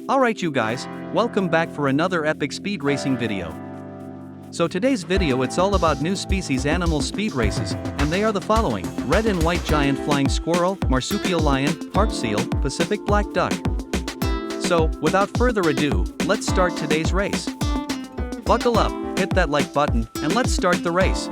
Alright you guys, welcome back for another epic speed racing video. So today's video it's all about new species animal speed races, and they are the following: Red and White Giant Flying Squirrel, Marsupial Lion, Harp Seal, Pacific Black Duck. So, without further ado, let's start today's race. Buckle up, hit that like button, and let's start the race.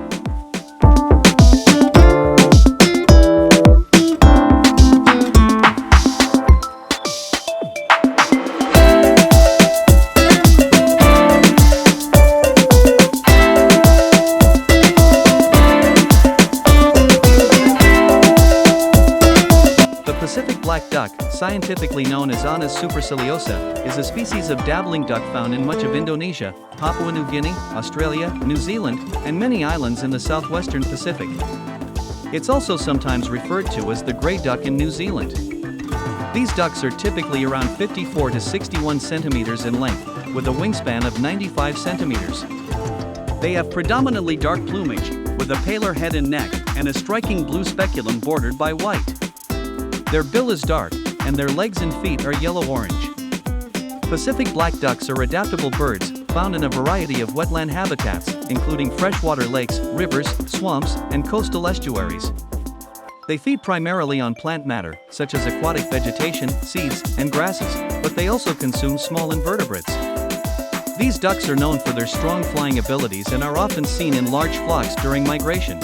Black duck, scientifically known as Anas superciliosa, is a species of dabbling duck found in much of Indonesia, Papua New Guinea, Australia, New Zealand, and many islands in the southwestern Pacific. It's also sometimes referred to as the grey duck in New Zealand. These ducks are typically around 54 to 61 centimeters in length, with a wingspan of 95 centimeters. They have predominantly dark plumage, with a paler head and neck, and a striking blue speculum bordered by white. Their bill is dark, and their legs and feet are yellow-orange. Pacific black ducks are adaptable birds, found in a variety of wetland habitats, including freshwater lakes, rivers, swamps, and coastal estuaries. They feed primarily on plant matter, such as aquatic vegetation, seeds, and grasses, but they also consume small invertebrates. These ducks are known for their strong flying abilities and are often seen in large flocks during migration.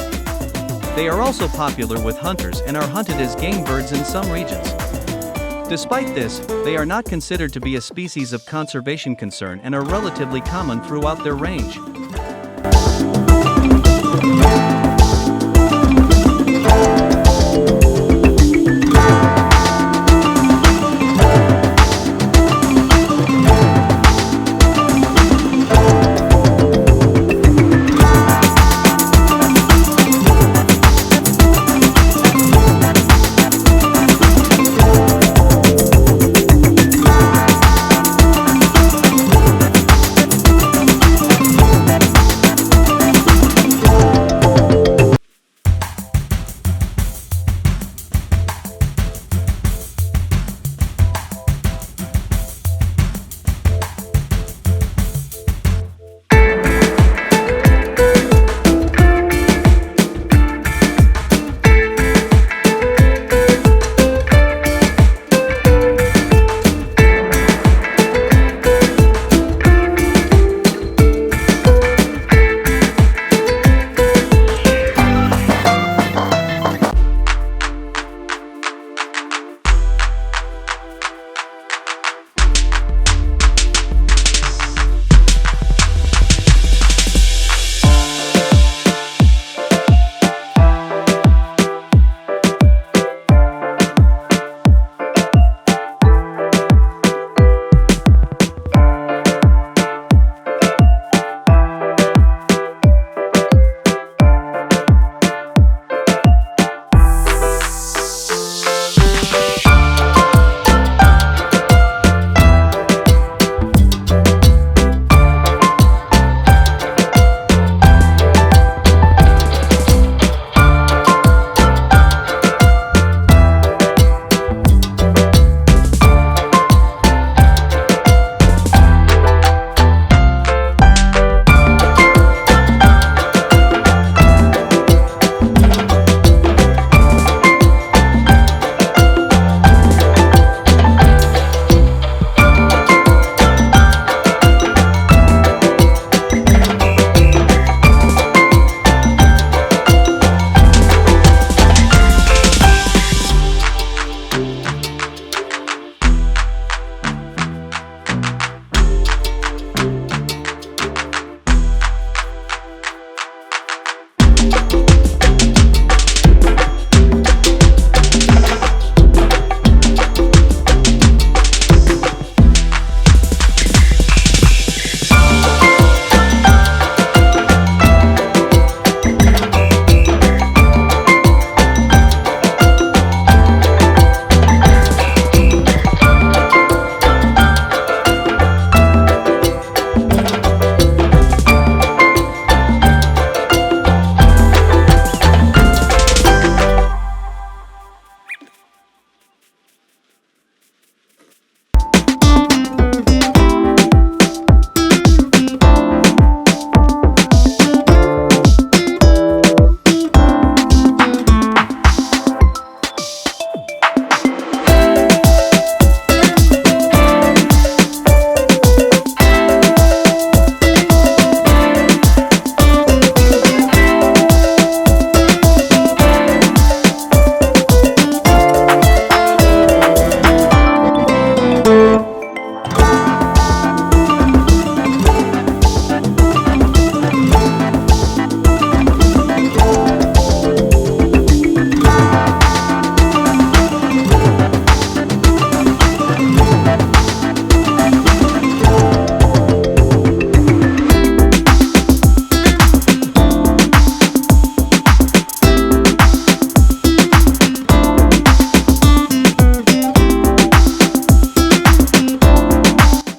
They are also popular with hunters and are hunted as game birds in some regions. Despite this, they are not considered to be a species of conservation concern and are relatively common throughout their range.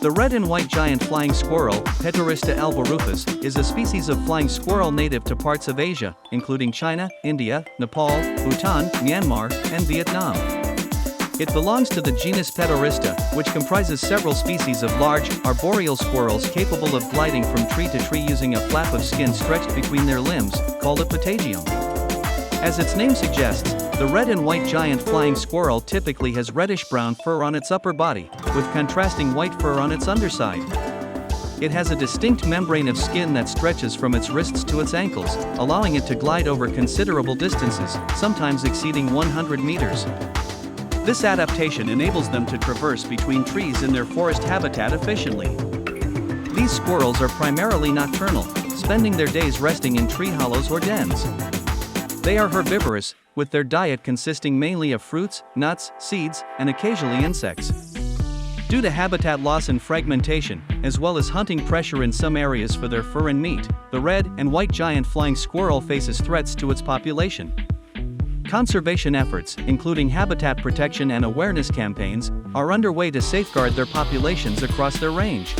The red and white giant flying squirrel, Pteropus alborufus, is a species of flying squirrel native to parts of Asia, including China, India, Nepal, Bhutan, Myanmar, and Vietnam. It belongs to the genus Pteropus, which comprises several species of large, arboreal squirrels capable of gliding from tree to tree using a flap of skin stretched between their limbs, called a patagium. As its name suggests, the red and white giant flying squirrel typically has reddish-brown fur on its upper body, with contrasting white fur on its underside. It has a distinct membrane of skin that stretches from its wrists to its ankles, allowing it to glide over considerable distances, sometimes exceeding 100 meters. This adaptation enables them to traverse between trees in their forest habitat efficiently. These squirrels are primarily nocturnal, spending their days resting in tree hollows or dens. They are herbivorous, with their diet consisting mainly of fruits, nuts, seeds, and occasionally insects. Due to habitat loss and fragmentation, as well as hunting pressure in some areas for their fur and meat, the red and white giant flying squirrel faces threats to its population. Conservation efforts, including habitat protection and awareness campaigns, are underway to safeguard their populations across their range.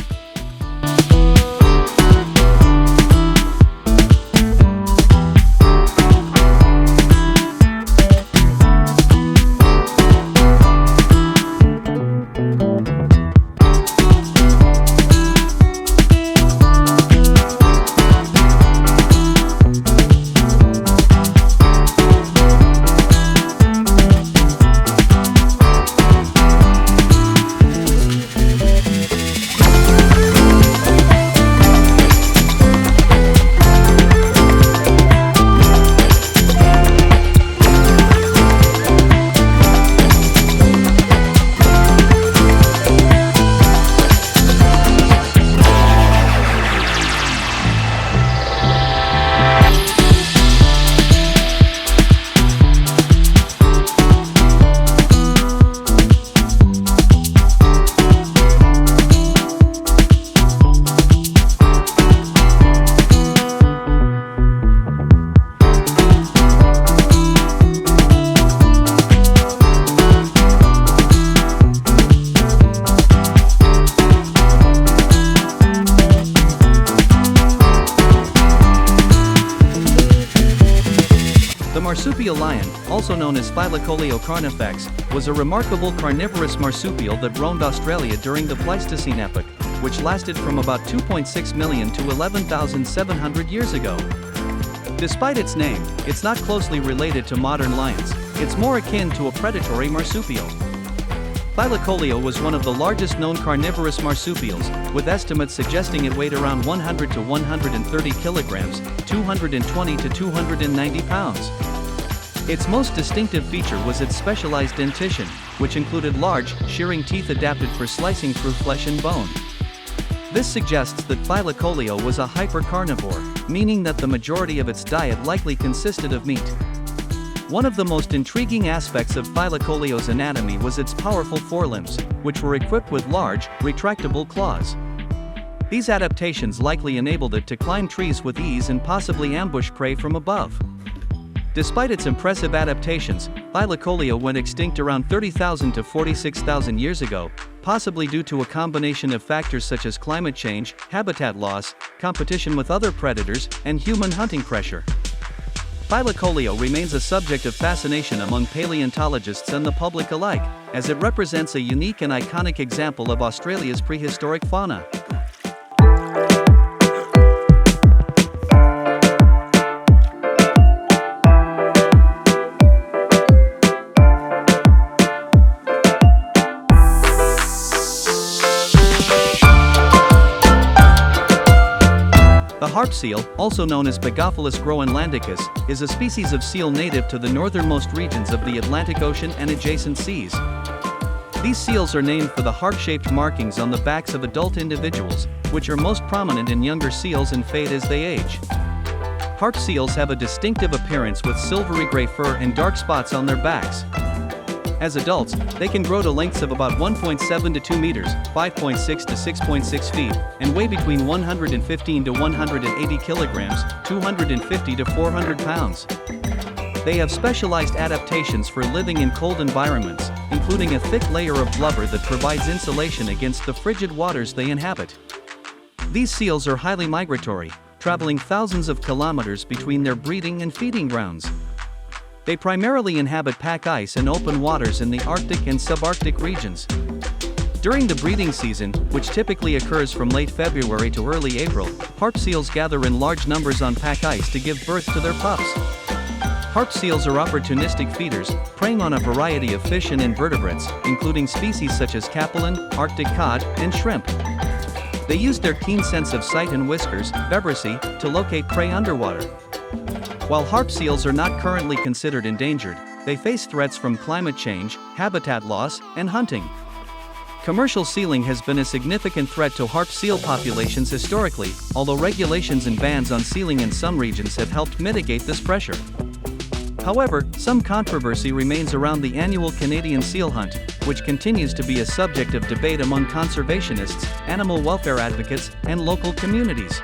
The Marsupial lion, also known as Phylacoleo carnifex, was a remarkable carnivorous marsupial that roamed Australia during the Pleistocene epoch, which lasted from about 2.6 million to 11,700 years ago. Despite its name, it's not closely related to modern lions. It's more akin to a predatory marsupial. Phylacoleo was one of the largest known carnivorous marsupials, with estimates suggesting it weighed around 100 to 130 kilograms, 220 to 290 pounds. Its most distinctive feature was its specialized dentition, which included large, shearing teeth adapted for slicing through flesh and bone. This suggests that Phylacoleo was a hypercarnivore, meaning that the majority of its diet likely consisted of meat. One of the most intriguing aspects of Phylacoleo's anatomy was its powerful forelimbs, which were equipped with large, retractable claws. These adaptations likely enabled it to climb trees with ease and possibly ambush prey from above. Despite its impressive adaptations, Phylacoleo went extinct around 30,000 to 46,000 years ago, possibly due to a combination of factors such as climate change, habitat loss, competition with other predators, and human hunting pressure. Phylacoleo remains a subject of fascination among paleontologists and the public alike, as it represents a unique and iconic example of Australia's prehistoric fauna. The harp seal, also known as Pagophyllus groenlandicus, is a species of seal native to the northernmost regions of the Atlantic Ocean and adjacent seas. These seals are named for the harp-shaped markings on the backs of adult individuals, which are most prominent in younger seals and fade as they age. Harp seals have a distinctive appearance with silvery gray fur and dark spots on their backs. As adults, they can grow to lengths of about 1.7 to 2 meters, 5.6 to 6.6 feet, and weigh between 115 to 180 kilograms, 250 to 400 pounds. They have specialized adaptations for living in cold environments, including a thick layer of blubber that provides insulation against the frigid waters they inhabit. These seals are highly migratory, traveling thousands of kilometers between their breeding and feeding grounds. They primarily inhabit pack ice and open waters in the Arctic and subarctic regions. During the breeding season, which typically occurs from late February to early April, harp seals gather in large numbers on pack ice to give birth to their pups. Harp seals are opportunistic feeders, preying on a variety of fish and invertebrates, including species such as capelin, Arctic cod, and shrimp. They use their keen sense of sight and whiskers, vibrissae, to locate prey underwater. While harp seals are not currently considered endangered, they face threats from climate change, habitat loss, and hunting. Commercial sealing has been a significant threat to harp seal populations historically, although regulations and bans on sealing in some regions have helped mitigate this pressure. However, some controversy remains around the annual Canadian seal hunt, which continues to be a subject of debate among conservationists, animal welfare advocates, and local communities.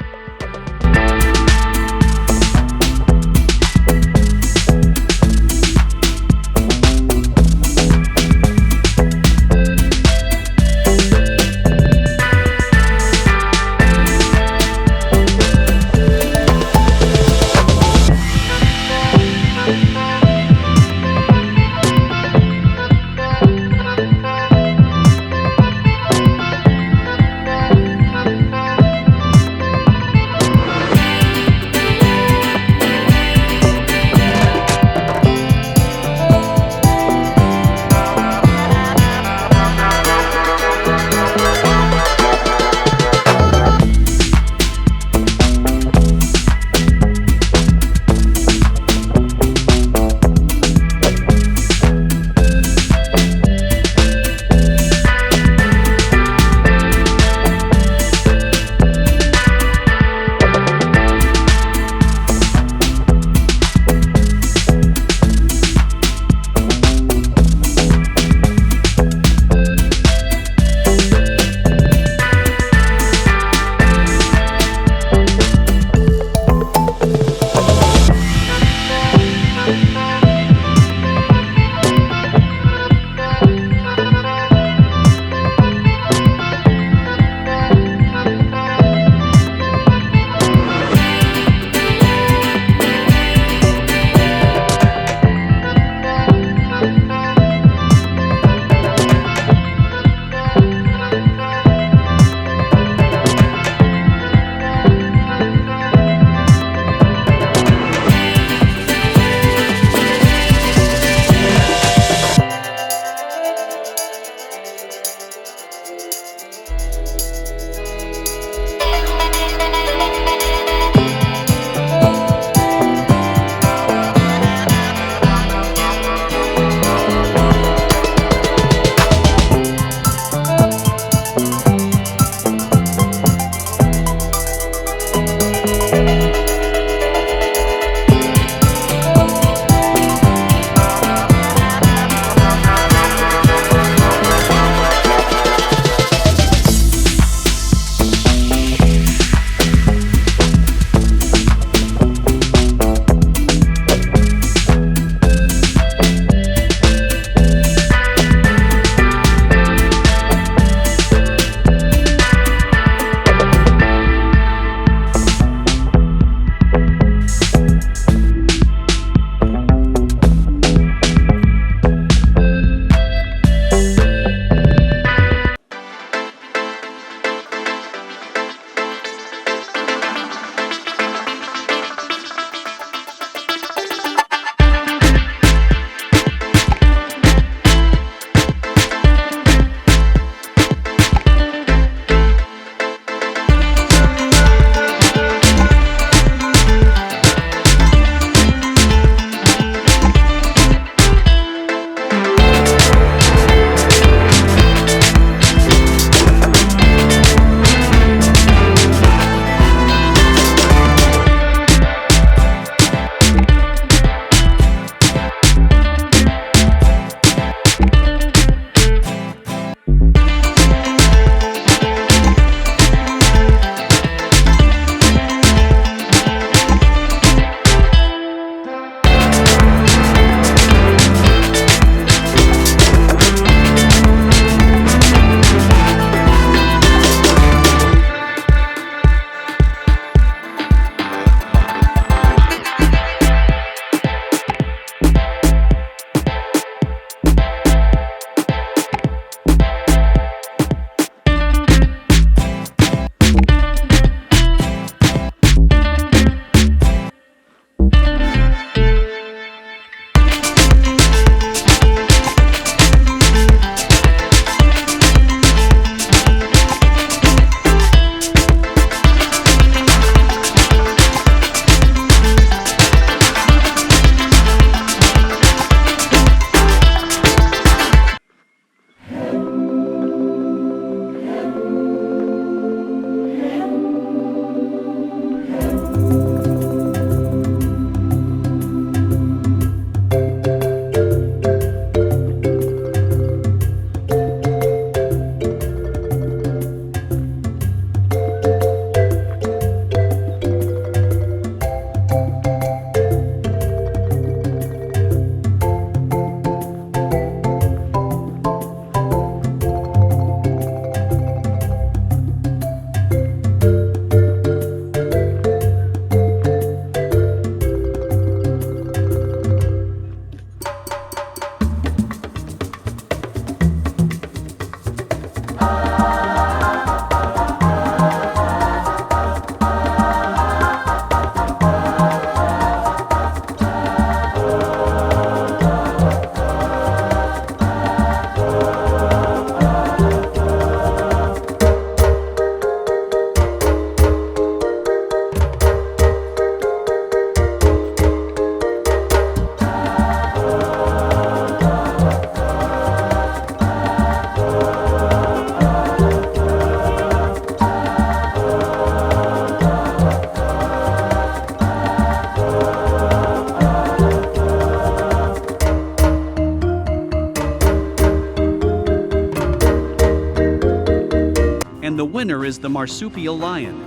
And the winner is the Marsupial Lion.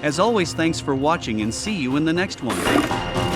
As always, thanks for watching and see you in the next one.